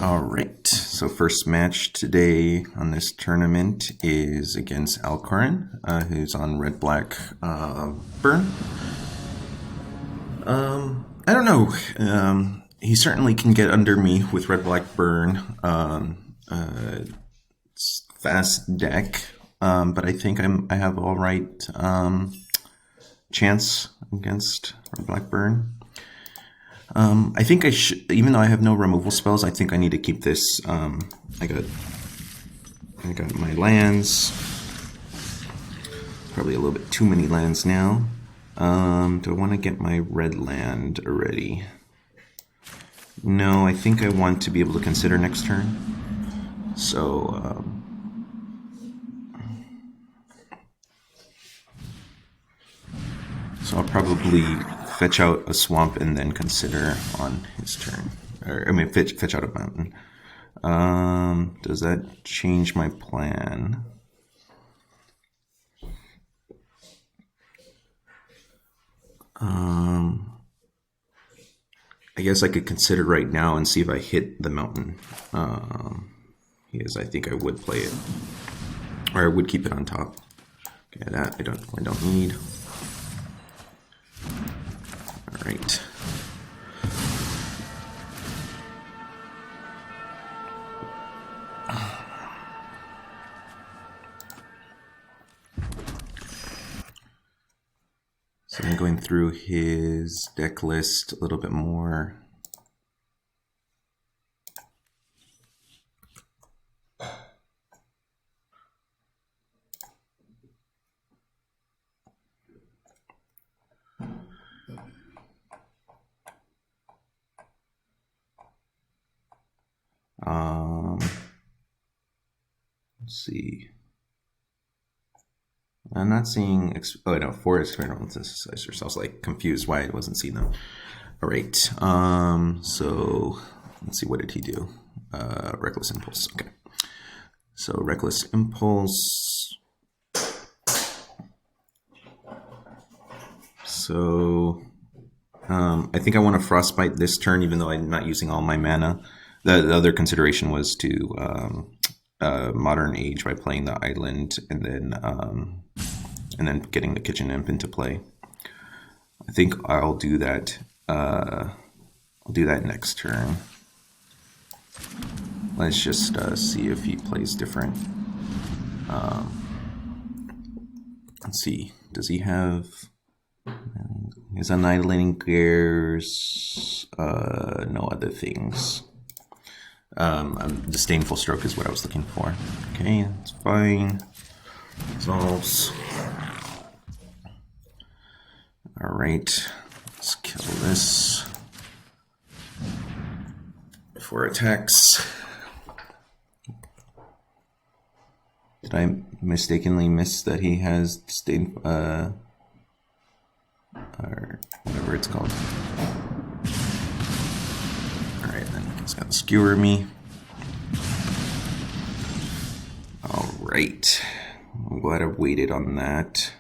Alright, so first match today on this tournament is against Alcarin, who's on red-black burn. I don't know. He certainly can get under me with red-black burn. Fast deck, but I think I have all right chance against red-black burn. I think I should, even though I have no removal spells, I think I need to keep this. I got my lands. Probably a little bit too many lands now. Do I want to get my red land already? No, I think I want to be able to consider next turn. So, I'll probably fetch out a swamp and then consider on his turn. Or, I mean, fetch out a mountain. Does that change my plan? I guess I could consider right now and see if I hit the mountain. Because I think I would play it. Or I would keep it on top. Okay, that I don't need. Alright. So I'm going through his deck list a little bit more. Let's see. I'm not seeing. Oh no, 4 experimental synthesizers. I was like confused why I wasn't seeing them. All right. So let's see. What did he do? Reckless Impulse. Okay. So Reckless Impulse. So I think I want to Frostbite this turn, even though I'm not using all my mana. The other consideration was to Modern Age by playing the island and then getting the Kitchen Imp into play. I think I'll do that. I'll do that next turn. Let's just see if he plays different. Let's see. Does he have his Annihilating Gears? No other things. Disdainful Stroke is what I was looking for. Okay, that's fine. Resolves. Alright, let's kill this. 4 attacks. Did I mistakenly miss that he has disdain, or whatever it's called? Alright, then he's got to skewer me. Alright. I'm glad I waited on that.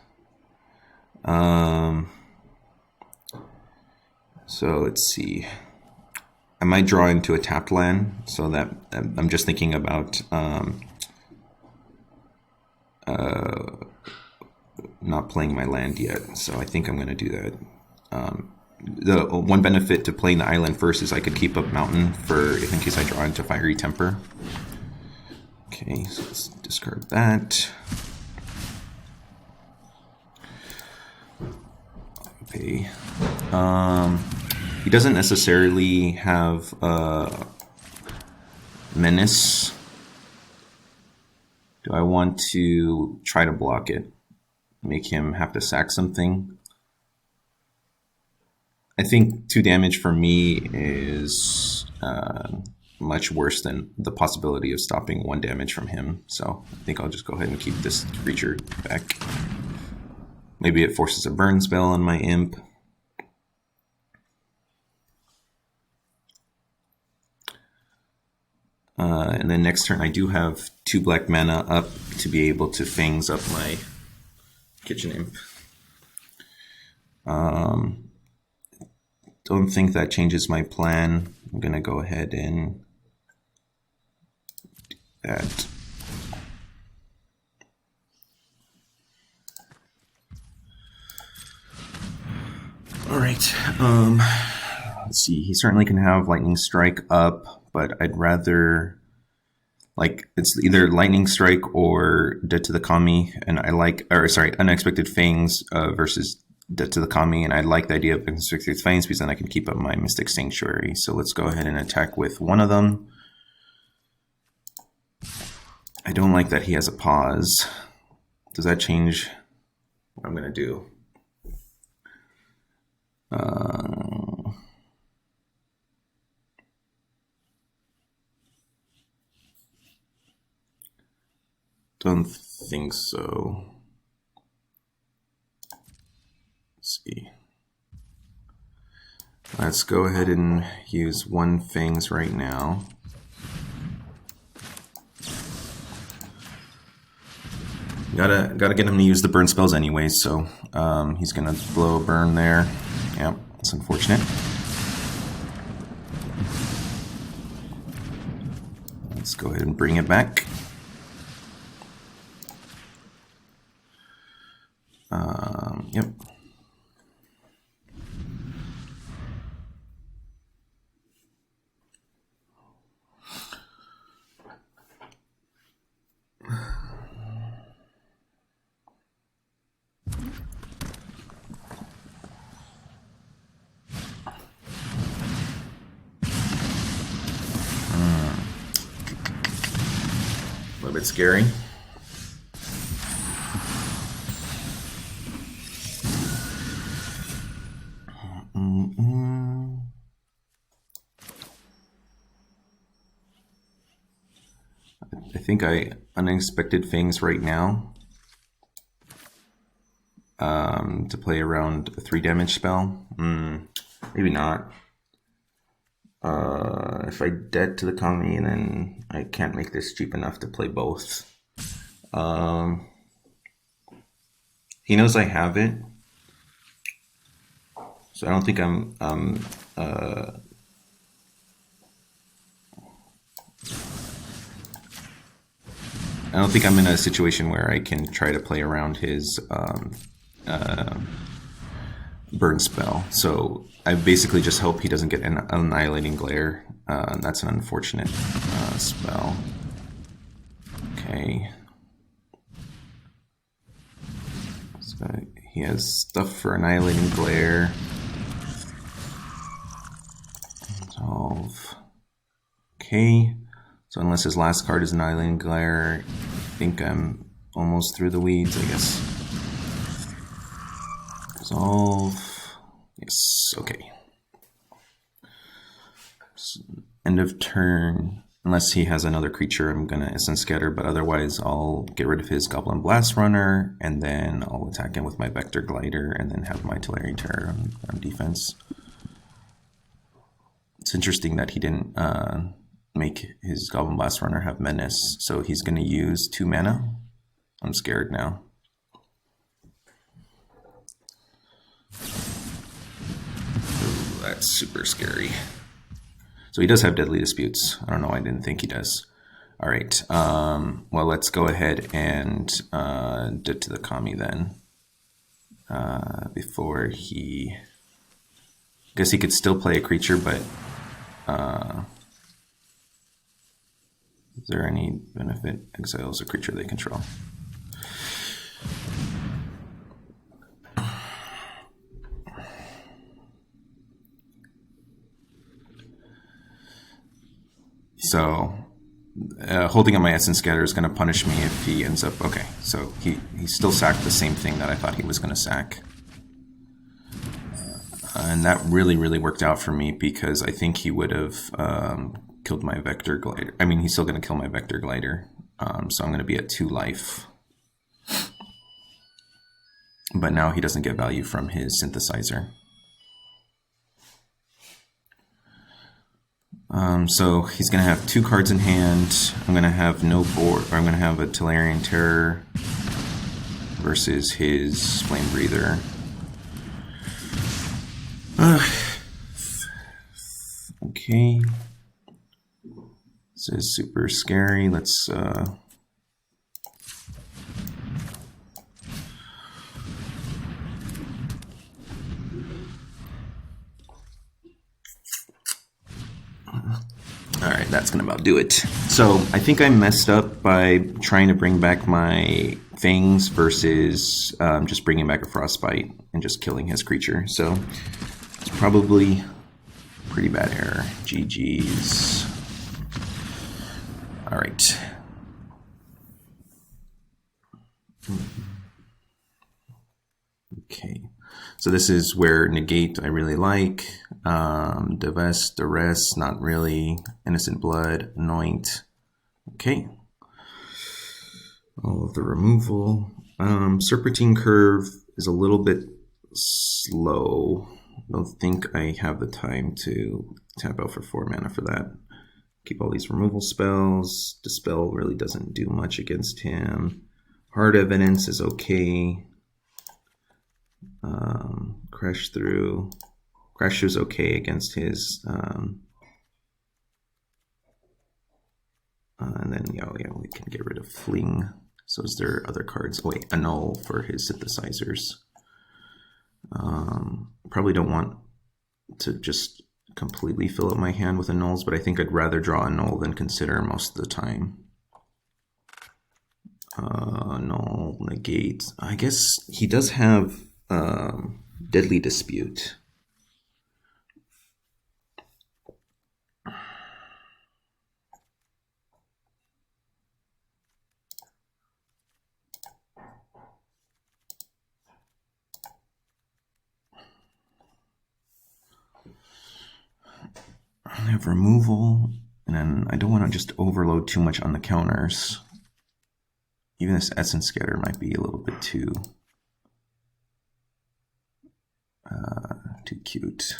So let's see. I might draw into a tapped land, so that I'm just thinking about not playing my land yet. So I think I'm going to do that. The one benefit to playing the island first is I could keep up mountain for in case I draw into Fiery Temper. Okay, so let's discard that. Okay. He doesn't necessarily have Menace. Do I want to try to block it? Make him have to sack something? I think 2 damage for me is much worse than the possibility of stopping 1 damage from him. So I think I'll just go ahead and keep this creature back. Maybe it forces a burn spell on my imp. And then next turn I do have 2 black mana up to be able to Fangs up my Kitchen Imp. Don't think that changes my plan. I'm going to go ahead and that. All right. Let's see. He certainly can have Lightning Strike up, but I'd rather, like, it's either Lightning Strike or Dead to the Kami, and I like, or sorry, Unexpected Fangs versus Dead to the Kami, and I like the idea of Unexpected Fangs because then I can keep up my Mystic Sanctuary. So let's go ahead and attack with one of them. I don't like that he has a pause. Does that change what I'm going to do? Don't think so. Let's see. Let's go ahead and use one Fangs right now. Gotta get him to use the burn spells anyway, so he's gonna blow a burn there. Yep, it's unfortunate. Let's go ahead and bring it back. Yep. A little bit scary. I think I Unexpected Fangs right now to play around a 3 damage spell. Maybe not. If I Dead to the Kami, then I can't make this cheap enough to play both. He knows I have it, so I don't think I'm in a situation where I can try to play around his burn spell. So I basically just hope he doesn't get an Annihilating Glare. That's an unfortunate spell. Okay. So he has stuff for Annihilating Glare. Resolve. Okay. So unless his last card is Annihilating Glare, I think I'm almost through the weeds, I guess. Resolve. Yes, okay. So end of turn. Unless he has another creature, I'm going to Essence Scatter, but otherwise I'll get rid of his Goblin Blast Runner, and then I'll attack him with my Vector Glider, and then have my Tolarian Terror on defense. It's interesting that he didn't make his Goblin Blast Runner have Menace, so he's going to use 2 mana. I'm scared now. Ooh, that's super scary. So he does have Deadly Disputes. I don't know, I didn't think he does. All right, well, let's go ahead and Dead to the Kami then. Before he... I guess he could still play a creature, but... is there any benefit? Exiles a creature they control. So, holding on my Essence Scatter is going to punish me if he ends up... Okay, so he still sacked the same thing that I thought he was going to sack. And that really, really worked out for me because I think he would have killed my Vector Glider. I mean, he's still going to kill my Vector Glider. So I'm going to be at 2 life. But now he doesn't get value from his Synthesizer. So he's going to have 2 cards in hand. I'm going to have no board, or I'm going to have a Tolarian Terror versus his Flame Breather. Okay. This is super scary. Let's Alright, that's gonna about do it. So I think I messed up by trying to bring back my Fangs versus just bringing back a Frostbite and just killing his creature. So it's probably a pretty bad error. GG's. Alright. Okay. So this is where Negate I really like. Divest, Duress, not really. Innocent Blood, Anoint. Okay. All of the removal. Serpentine Curve is a little bit slow. I don't think I have the time to tap out for 4 mana for that. Keep all these removal spells. Dispel really doesn't do much against him. Hard Evidence is okay. Crash Through. Crash is okay against his. And then, yeah, we can get rid of Fling. So is there other cards? Oh, wait, Annul for his synthesizers. Probably don't want to just completely fill up my hand with Annuls, but I think I'd rather draw Annul than consider most of the time. Annul, Negate. I guess he does have Deadly Dispute. I have removal, and then I don't want to just overload too much on the counters. Even this Essence Scatter might be a little bit too cute.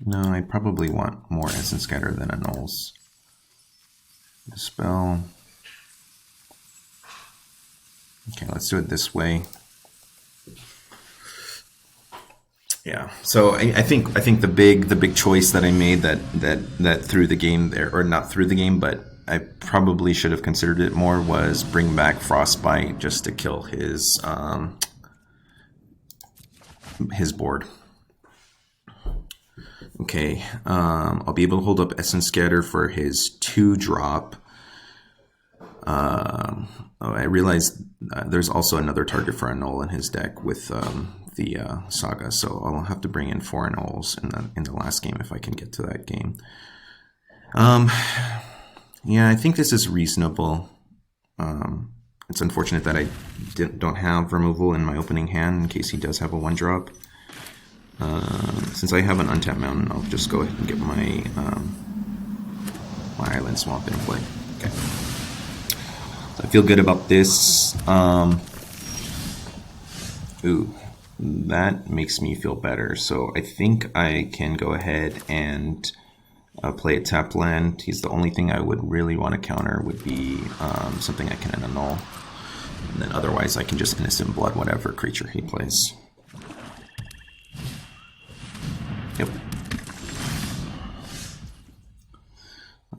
No, I probably want more Essence Scatter than Annuls. Dispel. Okay, let's do it this way. Yeah. So I think the big choice that I made that threw the game there, or not through the game, but I probably should have considered it more, was bring back Frostbite just to kill his board. Okay, I'll be able to hold up Essence Scatter for his 2-drop. I realized there's also another target for Annul in his deck with the Saga, so I'll have to bring in 4 Annuls in the last game if I can get to that game. Yeah, I think this is reasonable. It's unfortunate that I don't have removal in my opening hand in case he does have a 1-drop. Since I have an untapped mountain, I'll just go ahead and get my my Island Swamp in play. Okay. So I feel good about this. Ooh, that makes me feel better. So I think I can go ahead and play a tapped land. He's the only thing I would really want to counter would be something I can annul. And then otherwise I can just Innocent Blood whatever creature he plays. Yep.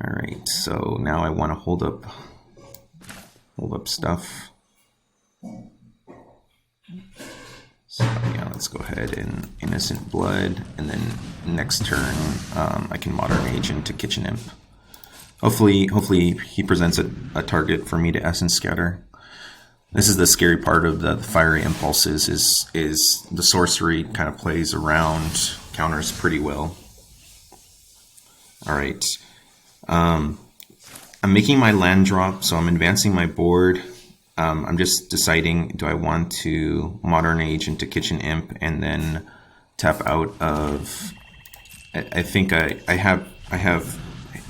Alright, so now I want to hold up stuff. So yeah, let's go ahead and Innocent Blood, and then next turn I can Modern Agent to Kitchen Imp. Hopefully he presents a target for me to Essence Scatter. This is the scary part of the Fiery Impulses is the sorcery kind of plays around counters pretty well. Alright. I'm making my land drop, so I'm advancing my board. I'm just deciding, do I want to Modern Age into Kitchen Imp and then tap out of... I think I have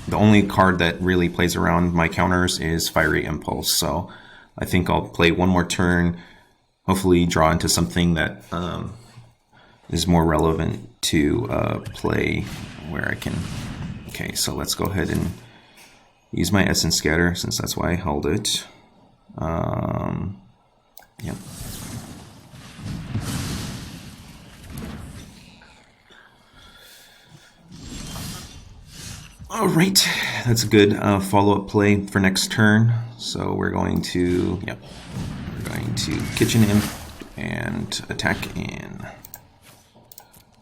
the only card that really plays around my counters is Fiery Impulse, so I think I'll play one more turn, hopefully draw into something that is more relevant to play where I can... Okay, so let's go ahead and use my Essence Scatter, since that's why I held it. Yeah. All right, that's a good follow-up play for next turn. So we're going to, we're going to Kitchen Imp and attack in.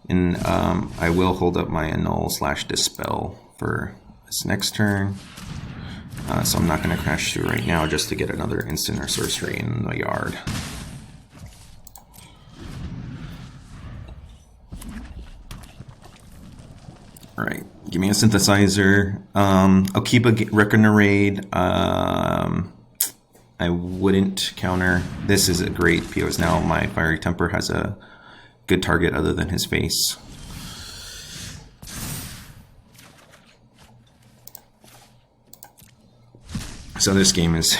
And I will hold up my Annul / Dispel for this next turn. So I'm not going to crash through right now just to get another instant or sorcery in the yard. Alright, give me a synthesizer. I'll keep a Reckonerade. I wouldn't counter. This is a great because now my Fiery Temper has a good target other than his face. So this game is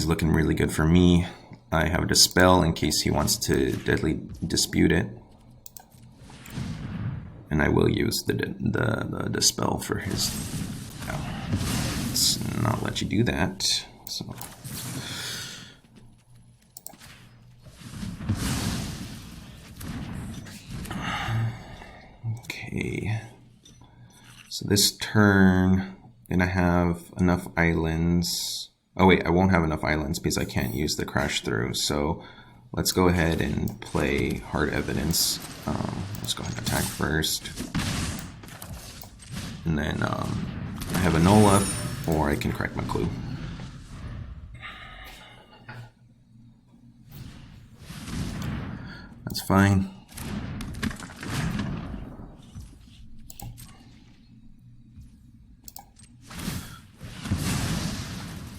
looking really good for me. I have a Dispel in case he wants to Deadly Dispute it. And I will use the Dispel for his... let's not let you do that. So. Okay. So this turn, I'm gonna have enough islands. Oh wait, I won't have enough islands because I can't use the Crash Through. So let's go ahead and play Hard Evidence. Let's go ahead and attack first. And then I have Annul up, or I can crack my clue. That's fine.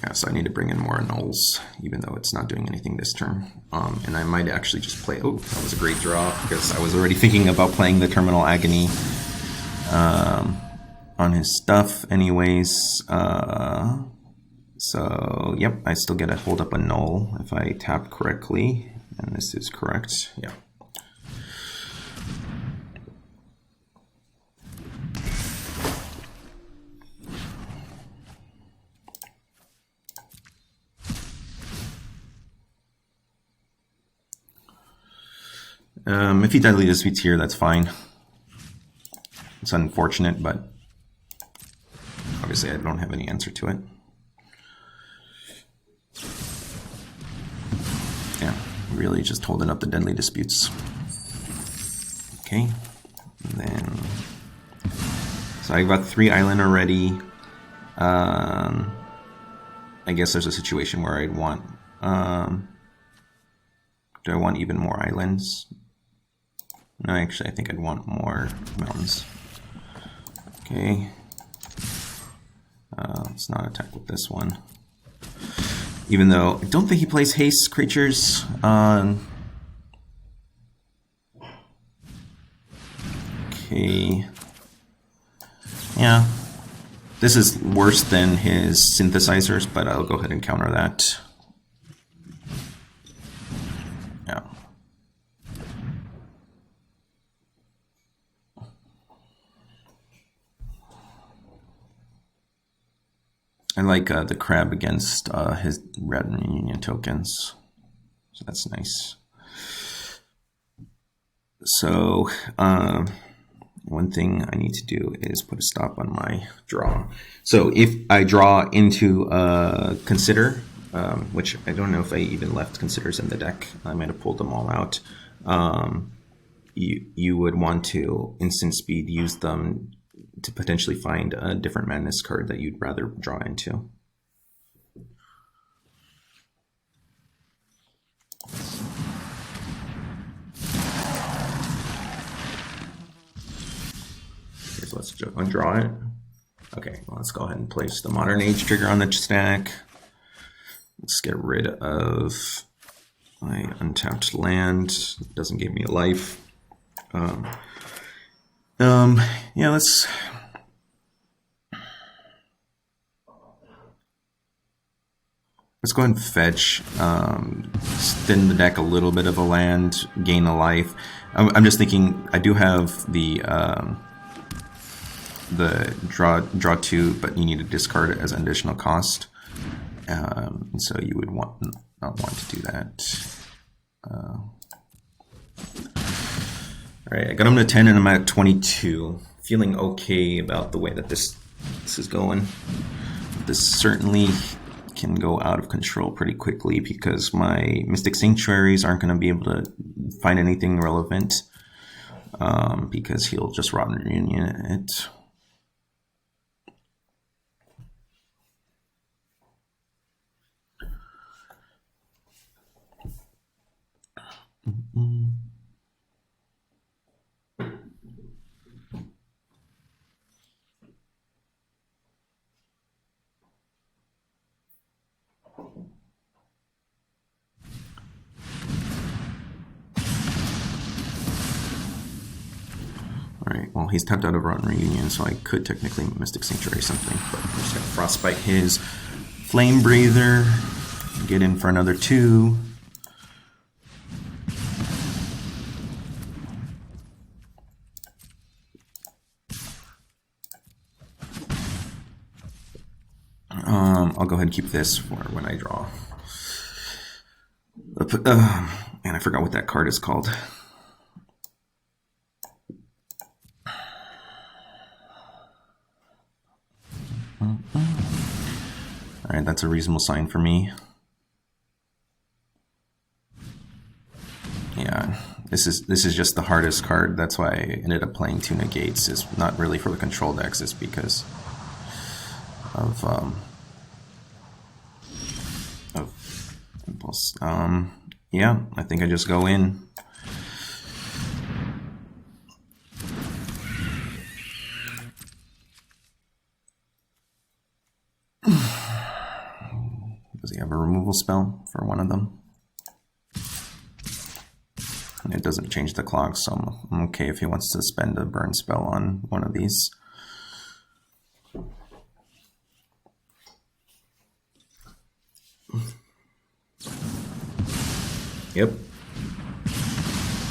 Yeah, so I need to bring in more Annuls, even though it's not doing anything this turn. And I might actually just play... Oh, that was a great draw, because I was already thinking about playing the Terminal Agony on his stuff anyways. So, yep, I still get to hold up Annul if I tap correctly. And this is correct, yeah. If he Deadly Disputes here, that's fine. It's unfortunate, but obviously I don't have any answer to it. Yeah, really just holding up the Deadly Disputes. Okay, and then... So I got 3 island already. I guess there's a situation where I'd want... do I want even more islands? No, actually, I think I'd want more mountains. Okay. Let's not attack with this one. Even though I don't think he plays haste creatures. Okay. Yeah. This is worse than his synthesizers, but I'll go ahead and counter that. Yeah. I like the crab against his red union tokens, so that's nice. So one thing I need to do is put a stop on my draw. So if I draw into Consider, which I don't know if I even left Considers in the deck, I might have pulled them all out. You would want to instant speed use them to potentially find a different madness card that you'd rather draw into. Okay, so let's undraw it. Okay, well, let's go ahead and place the Modern Age trigger on the stack. Let's get rid of my untapped land. It doesn't give me a life. Yeah, let's go ahead and fetch, thin the deck a little bit of a land, gain a life. I'm just thinking I do have the draw 2, but you need to discard it as an additional cost. And so you would not want to do that. All right, I got him to 10 and I'm at 22. Feeling okay about the way that this is going. This certainly can go out of control pretty quickly because my Mystic Sanctuaries aren't going to be able to find anything relevant because he'll just Rotten Reunion it. Alright, well, he's tapped out of Rotten Reunion, so I could technically Mystic Sanctuary something, but I'm just going to Frostbite his Flame Breather, get in for another 2. I'll go ahead and keep this for when I draw. And I forgot what that card is called. Alright, that's a reasonable sign for me. Yeah, this is just the hardest card. That's why I ended up playing 2 Negates. It's not really for the control decks, it's because of impulse. Yeah, I think I just go in. Does he have a removal spell for one of them? And it doesn't change the clock, so I'm okay if he wants to spend a burn spell on one of these. Yep.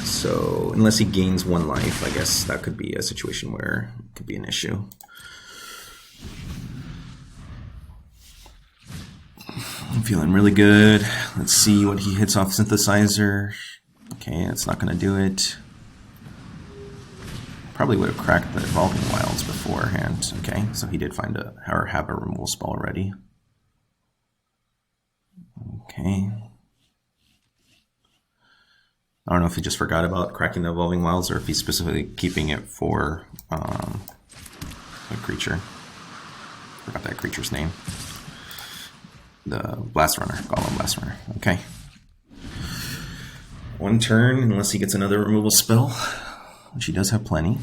So, unless he gains 1 life, I guess that could be a situation where it could be an issue. I'm feeling really good. Let's see what he hits off Synthesizer. Okay, that's not going to do it. Probably would have cracked the Evolving Wilds beforehand. Okay, so he did find or have a removal spell already. Okay. I don't know if he just forgot about cracking the Evolving Wilds or if he's specifically keeping it for a creature. Forgot that creature's name. The Blast Runner, Golem Blast Runner. Okay. 1 turn, unless he gets another removal spell, which he does have plenty.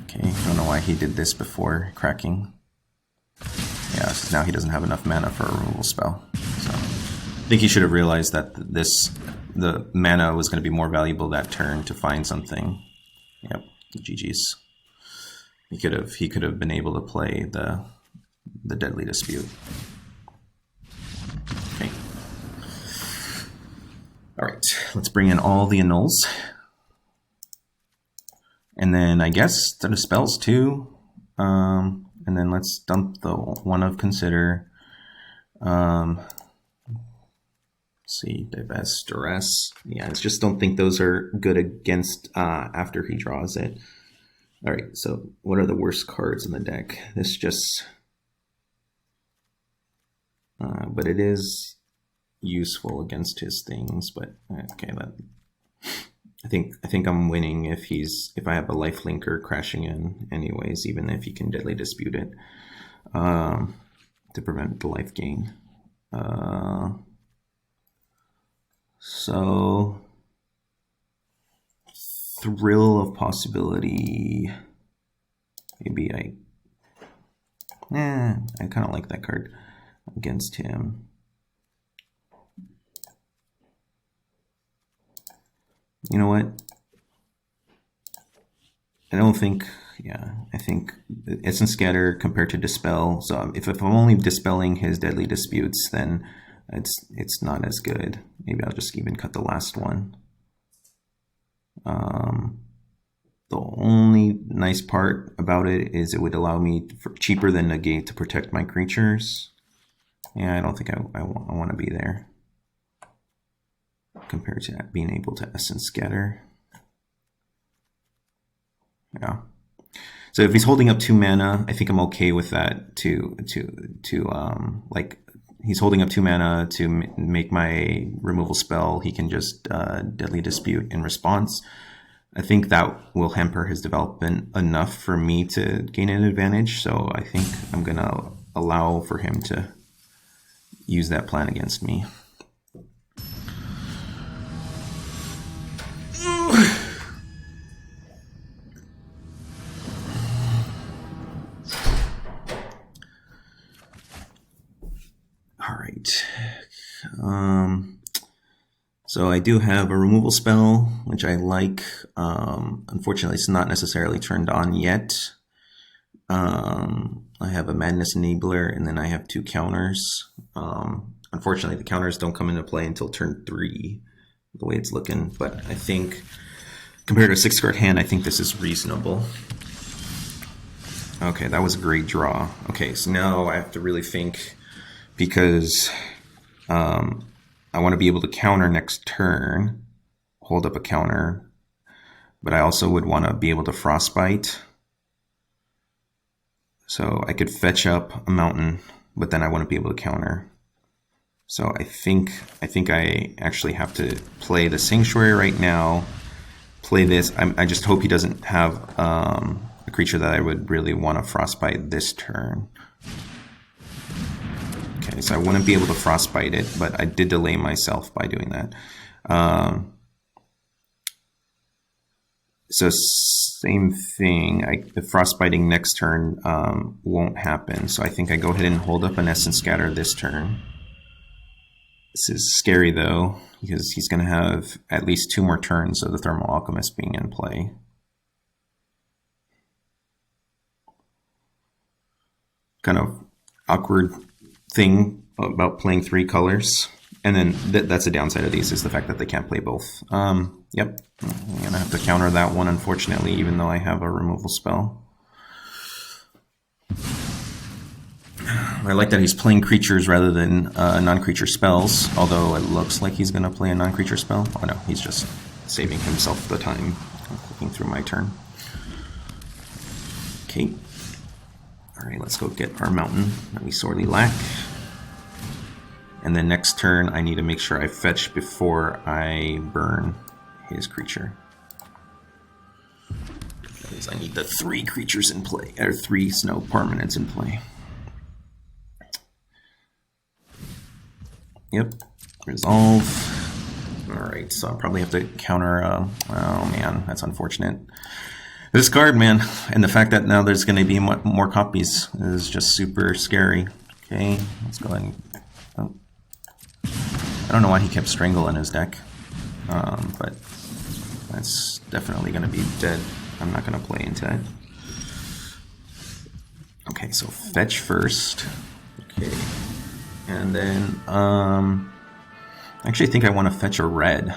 Okay, I don't know why he did this before cracking. Yeah, so now he doesn't have enough mana for a removal spell. So I think he should have realized that the mana was going to be more valuable that turn to find something. Yep, GG's. He could have been able to play the Deadly Dispute. Okay. All right, let's bring in all the Annuls, and then I guess the Dispels too. And then let's dump the one of Consider. Let's see, Divest, Duress. Yeah, I just don't think those are good against after he draws it. All right, so what are the worst cards in the deck? This just, but it is useful against his things. But okay, I think I'm winning if I have a life linker crashing in anyways, even if he can Deadly Dispute it to prevent the life gain. So Thrill of Possibility. Maybe I kind of like that card against him. You know what? I don't think, I think Essence Scatter compared to Dispel. So if I'm only dispelling his Deadly Disputes, then it's not as good. Maybe I'll just even cut the last one. The only nice part about it is it would allow me cheaper than Negate to protect my creatures. Yeah, I don't think I want to be there compared to being able to Essence Scatter. Yeah. So if he's holding up 2 mana, I think I'm okay with that. Like he's holding up 2 mana to make my removal spell. He can just Deadly Dispute in response. I think that will hamper his development enough for me to gain an advantage. So I think I'm gonna allow for him to use that plan against me. All right. So I do have a removal spell, which I like. Unfortunately, it's not necessarily turned on yet. I have a Madness Enabler, and then I have 2 counters. Unfortunately, the counters don't come into play until turn 3, the way it's looking. But I think, compared to a 6-card hand, I think this is reasonable. Okay, that was a great draw. Okay, so now I have to really think, because I want to be able to counter next turn, hold up a counter, but I also would want to be able to Frostbite. So I could fetch up a mountain, but then I want to be able to counter. So I think I actually have to play the Sanctuary right now, play this. I just hope he doesn't have a creature that I would really want to Frostbite this turn. Okay, so I wouldn't be able to Frostbite it, but I did delay myself by doing that. So same thing, the Frostbiting next turn won't happen. So I think I go ahead and hold up an Essence Scatter this turn. This is scary though, because he's going to have at least 2 more turns of the Thermal Alchemist being in play. Kind of awkward thing about playing 3 colors. And then that's the downside of these, is the fact that they can't play both. Yep, I'm going to have to counter that one, unfortunately, even though I have a removal spell. I like that he's playing creatures rather than non-creature spells, although it looks like he's going to play a non-creature spell. Oh no, he's just saving himself the time. I'm clicking through my turn. Okay. Alright, let's go get our mountain that we sorely lack. And then next turn, I need to make sure I fetch before I burn his creature. Because I need the 3 creatures in play, or 3 snow permanents in play. Yep, resolve. Alright, so I'll probably have to counter, oh man, that's unfortunate. This card, man, and the fact that now there's going to be more copies is just super scary. Okay, let's go ahead and... Oh. I don't know why he kept Strangle in his deck, but that's definitely going to be dead. I'm not going to play into that. Okay, so fetch first. Okay, and then I actually think I want to fetch a red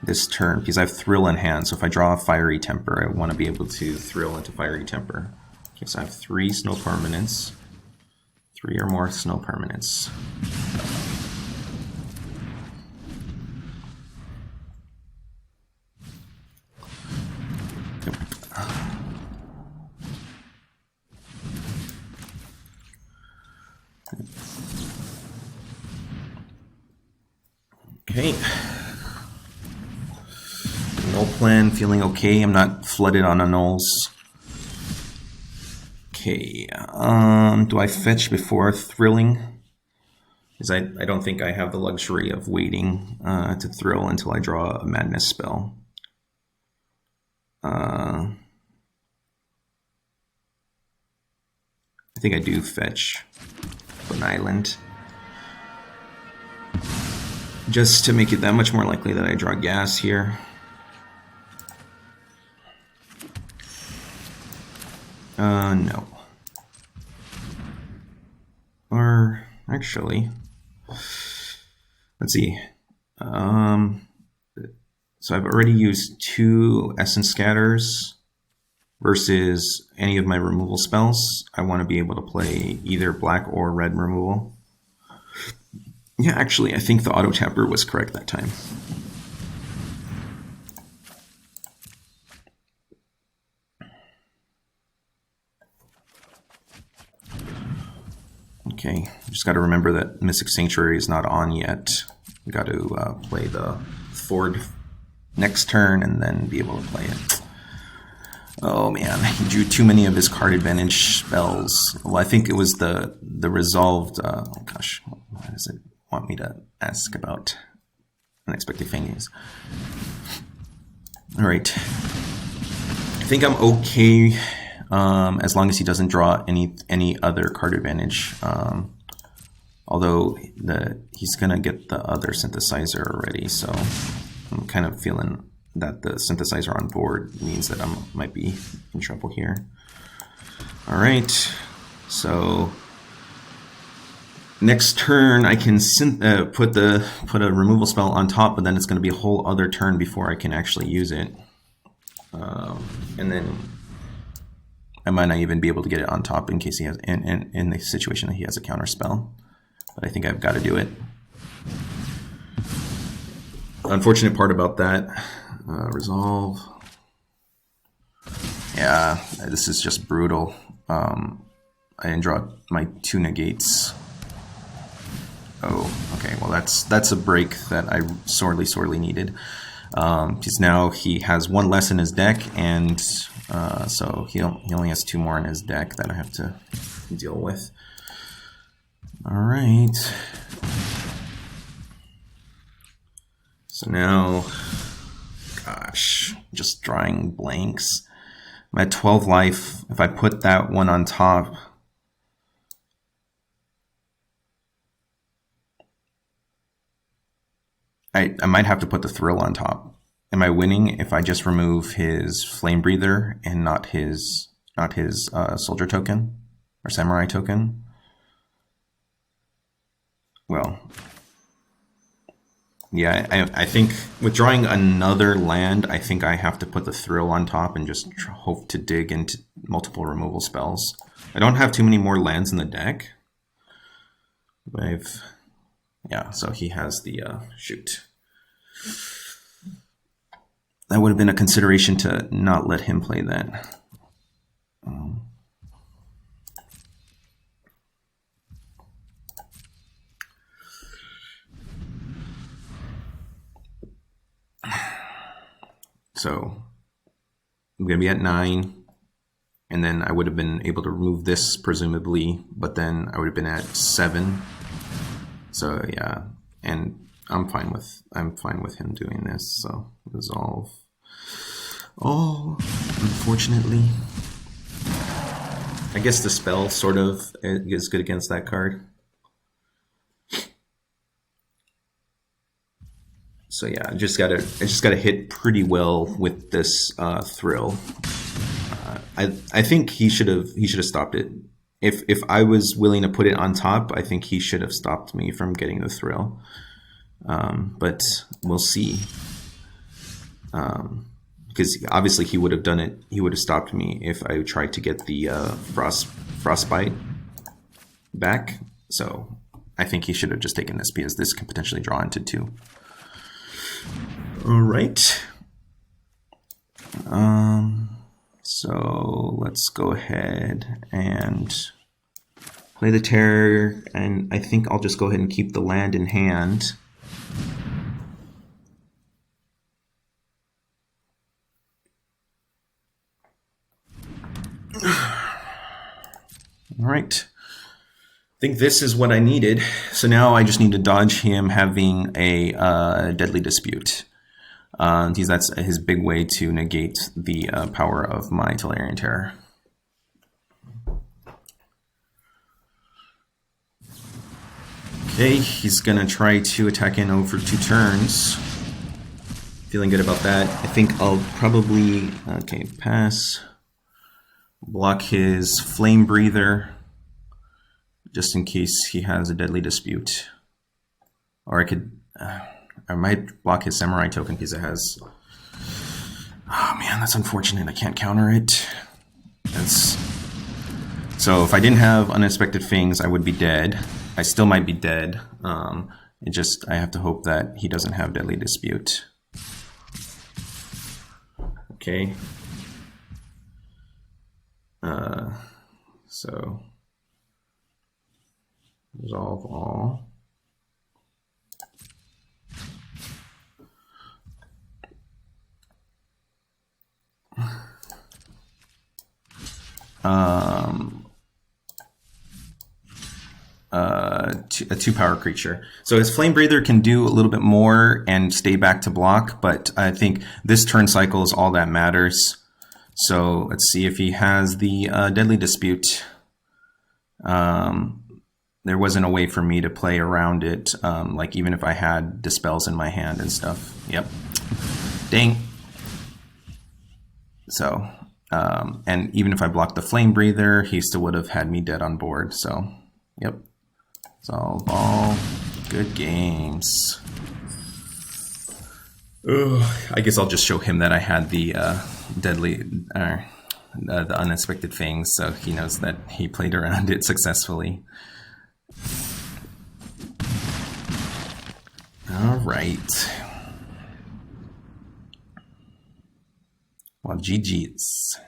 this turn, because I have Thrill in hand, so if I draw a Fiery Temper, I want to be able to Thrill into Fiery Temper. Okay, so I have 3 snow permanents. 3 or more snow permanents. Yep. Okay. Null plan, feeling okay. I'm not flooded on annuls. Okay, do I fetch before thrilling? Because I don't think I have the luxury of waiting to thrill until I draw a madness spell. I think I do fetch an island. Just to make it that much more likely that I draw gas here. No. Or, actually, let's see. So I've already used 2 Essence Scatters versus any of my removal spells. I want to be able to play either black or red removal. Yeah, actually, I think the auto tapper was correct that time. Okay, just got to remember that Mystic Sanctuary is not on yet. We got to play the Ford next turn and then be able to play it. Oh man, he drew too many of his card advantage spells. Well, I think it was the resolved. Oh gosh, what does it want me to ask about? Unexpected Fangs. All right, I think I'm okay as long as he doesn't draw any other card advantage. Although he's gonna get the other synthesizer already, so I'm kind of feeling that the synthesizer on board means that I might be in trouble here. All right, so next turn I can put a removal spell on top, but then it's going to be a whole other turn before I can actually use it, and then I might not even be able to get it on top in case he has in the situation that he has a counter spell. But I think I've got to do it. Unfortunate part about that. Resolve. Yeah, this is just brutal. I didn't draw my 2 negates. Oh, okay. Well, that's a break that I sorely needed. Because now he has 1 less in his deck, and so he only has 2 more in his deck that I have to deal with. All right. So now, gosh, just drawing blanks. I'm at 12 life. If I put that one on top, I might have to put the Thrill on top. Am I winning if I just remove his Flame Breather and not his Soldier token or Samurai token? Well, yeah, I think with drawing another land, I think I have to put the Thrill on top and just hope to dig into multiple removal spells. I don't have too many more lands in the deck. Yeah, so he has the shoot. That would have been a consideration to not let him play that. So I'm going to be at 9, and then I would have been able to remove this presumably, but then I would have been at 7. So yeah, and I'm fine with him doing this. So resolve. Oh, unfortunately, I guess the spell sort of is good against that card. So yeah, I just gotta hit pretty well with this Thrill. I think he should have stopped it. If I was willing to put it on top, I think he should have stopped me from getting the Thrill. But we'll see. Because obviously he would have done it. He would have stopped me if I tried to get the Frostbite back. So I think he should have just taken this because this can potentially draw into 2. All right. So let's go ahead and play the Terror, and I think I'll just go ahead and keep the land in hand. All right. I think this is what I needed. So now I just need to dodge him having a Deadly Dispute. Because that's his big way to negate the power of my Tolarian Terror. Okay, he's gonna try to attack in over 2 turns. Feeling good about that. I think I'll probably, okay, pass. Block his Flame Breather, just in case he has a Deadly Dispute. Or I could, I might block his Samurai token because it has... Oh man, that's unfortunate. I can't counter it. So if I didn't have Unexpected Fangs, I would be dead. I still might be dead. I have to hope that he doesn't have Deadly Dispute. Okay. So resolve all. A 2-power creature. So his Flame Breather can do a little bit more and stay back to block, but I think this turn cycle is all that matters. So let's see if he has the Deadly Dispute. There wasn't a way for me to play around it, like even if I had Dispels in my hand and stuff. Yep. Dang. So, and even if I blocked the Flame Breather, he still would have had me dead on board. So, yep. Solve all. Good games. Ugh, I guess I'll just show him that I had the the Unexpected Fangs, so he knows that he played around it successfully. All right. Well, GG's.